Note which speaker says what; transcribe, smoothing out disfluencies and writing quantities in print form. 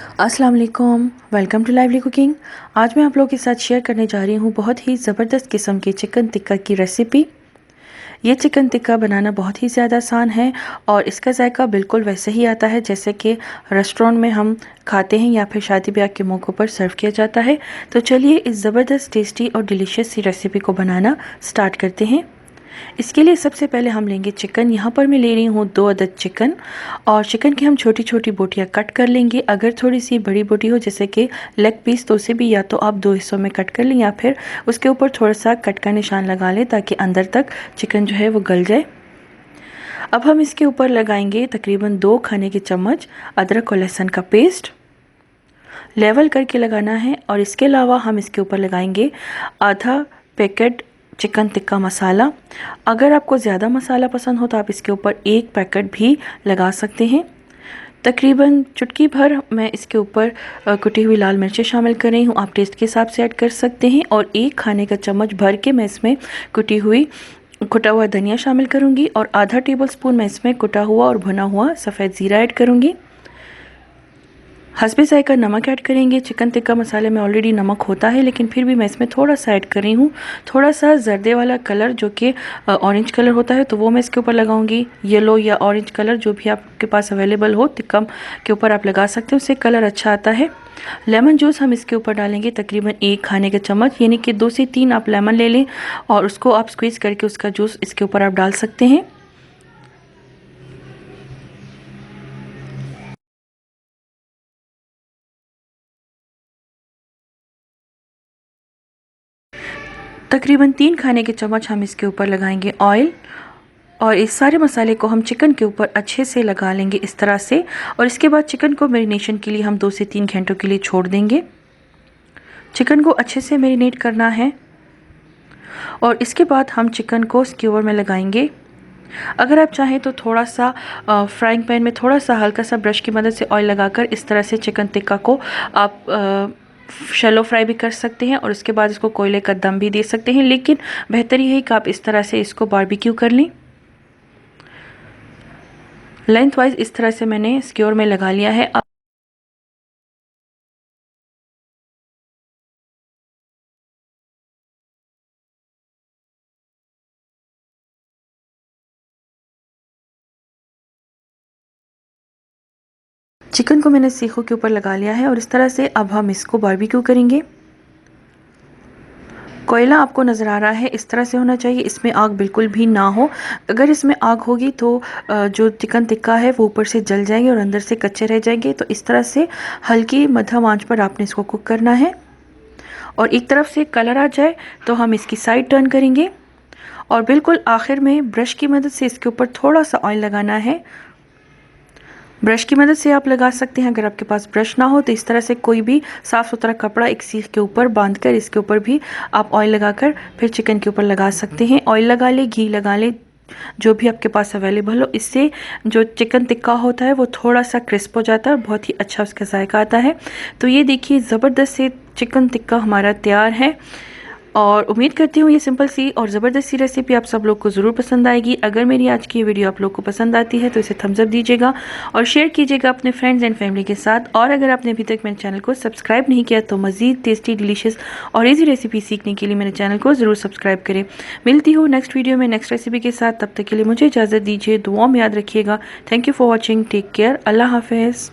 Speaker 1: अस्सलाम वालेकुम, welcome to lively cooking. आज मैं आप लोगों के साथ शेयर करने जा रही हूँ बहुत ही ज़बरदस्त किस्म की चिकन टिक्का की रेसिपी। ये चिकन टिक्का बनाना बहुत ही ज़्यादा आसान है और इसका जायका बिल्कुल वैसे ही आता है जैसे कि रेस्टोरेंट में हम खाते हैं या फिर शादी ब्याह के मौक़ों पर सर्व किया जाता है। तो चलिए इस ज़बरदस्त टेस्टी और डिलीशियस सी रेसिपी को बनाना स्टार्ट करते हैं। इसके लिए सबसे पहले हम लेंगे चिकन। यहाँ पर मैं ले रही हूँ 2 अदद चिकन और चिकन की हम छोटी छोटी बोटियाँ कट कर लेंगे। अगर थोड़ी सी बड़ी बोटी हो जैसे कि लेग पीस तो उसे भी या तो आप 2 हिस्सों में कट कर लें या फिर उसके ऊपर थोड़ा सा कट का निशान लगा लें ताकि अंदर तक चिकन जो है वो गल जाए। अब हम इसके ऊपर लगाएंगे तकरीबन 2 खाने के चम्मच अदरक और लहसुन का पेस्ट। लेवल करके लगाना है और इसके अलावा हम इसके ऊपर लगाएंगे आधा पैकेट चिकन टिक्का मसाला। अगर आपको ज़्यादा मसाला पसंद हो तो आप इसके ऊपर 1 पैकेट भी लगा सकते हैं। तकरीबन चुटकी भर मैं इसके ऊपर कुटी हुई लाल मिर्चें शामिल कर रही हूँ, आप टेस्ट के हिसाब से ऐड कर सकते हैं। और 1 खाने का चम्मच भर के मैं इसमें कुटा हुआ धनिया शामिल करूँगी और आधा टेबल स्पून मैं इसमें कुटा हुआ और भुना हुआ सफ़ेद ज़ीरा ऐड करूँगी। हस्बे जायका नमक ऐड करेंगे। चिकन टिक्का मसाले में ऑलरेडी नमक होता है लेकिन फिर भी मैं इसमें थोड़ा सा ऐड कर रही हूँ। थोड़ा सा जर्दे वाला कलर जो कि ऑरेंज कलर होता है तो वो मैं इसके ऊपर लगाऊंगी। येलो या ऑरेंज कलर जो भी आपके पास अवेलेबल हो टिक्का के ऊपर आप लगा सकते हैं, उससे कलर अच्छा आता है। लेमन जूस हम इसके ऊपर डालेंगे तकरीबन 1 खाने का चम्मच, यानी कि 2 से 3 आप लेमन ले लें और उसको आप स्क्वीज़ करके उसका जूस इसके ऊपर आप डाल सकते हैं। तकरीबन 3 खाने के चम्मच हम इसके ऊपर लगाएंगे ऑयल और इस सारे मसाले को हम चिकन के ऊपर अच्छे से लगा लेंगे इस तरह से। और इसके बाद चिकन को मैरिनेशन के लिए हम 2 से 3 घंटों के लिए छोड़ देंगे। चिकन को अच्छे से मैरिनेट करना है और इसके बाद हम चिकन को स्क्यूवर में लगाएंगे। अगर आप चाहें तो थोड़ा सा फ्राइंग पैन में थोड़ा सा हल्का सा ब्रश की मदद से ऑयल लगाकर इस तरह से चिकन टिक्का को आप शैलो फ्राई भी कर सकते हैं और उसके बाद इसको कोयले का दम भी दे सकते हैं, लेकिन बेहतर ये है कि आप इस तरह से इसको बारबेक्यू कर लें। लेंथ वाइज इस तरह से मैंने स्क्यूर में लगा लिया है। चिकन को मैंने सीखों के ऊपर लगा लिया है और इस तरह से अब हम इसको बारबेक्यू करेंगे। कोयला आपको नज़र आ रहा है, इस तरह से होना चाहिए, इसमें आग बिल्कुल भी ना हो। अगर इसमें आग होगी तो जो चिकन टिक्का है वो ऊपर से जल जाएंगे और अंदर से कच्चे रह जाएंगे। तो इस तरह से हल्की मध्यम आंच पर आपने इसको कुक करना है और एक तरफ से कलर आ जाए तो हम इसकी साइड टर्न करेंगे और बिल्कुल आखिर में ब्रश की मदद से इसके ऊपर थोड़ा सा ऑयल लगाना है। ब्रश की मदद से आप लगा सकते हैं। अगर आपके पास ब्रश ना हो तो इस तरह से कोई भी साफ़ सुथरा कपड़ा एक सीख के ऊपर बांधकर इसके ऊपर भी आप ऑयल लगाकर फिर चिकन के ऊपर लगा सकते हैं। ऑयल लगा ले, घी लगा ले, जो भी आपके पास अवेलेबल हो। इससे जो चिकन टिक्का होता है वो थोड़ा सा क्रिस्प हो जाता है और बहुत ही अच्छा उसका जायका आता है। तो ये देखिए ज़बरदस्त से चिकन टिक्का हमारा तैयार है और उम्मीद करती हूँ ये सिंपल सी और ज़बरदस्त सी रेसिपी आप सब लोग को ज़रूर पसंद आएगी। अगर मेरी आज की वीडियो आप लोग को पसंद आती है तो इसे थम्स अप दीजिएगा और शेयर कीजिएगा अपने फ्रेंड्स एंड फैमिली के साथ। और अगर आपने अभी तक मेरे चैनल को सब्सक्राइब नहीं किया तो मज़ीद टेस्टी, डिलीशियस और ईजी रेसिपी सीखने के लिए मेरे चैनल को ज़रूर सब्सक्राइब करें। मिलती हूँ नेक्स्ट वीडियो में नेक्स्ट रेसिपी के साथ। तब तक के लिए मुझे इजाज़त दीजिए, दुआओं में याद रखिएगा। Thank you for watching, take care, अल्लाह हाफिज़।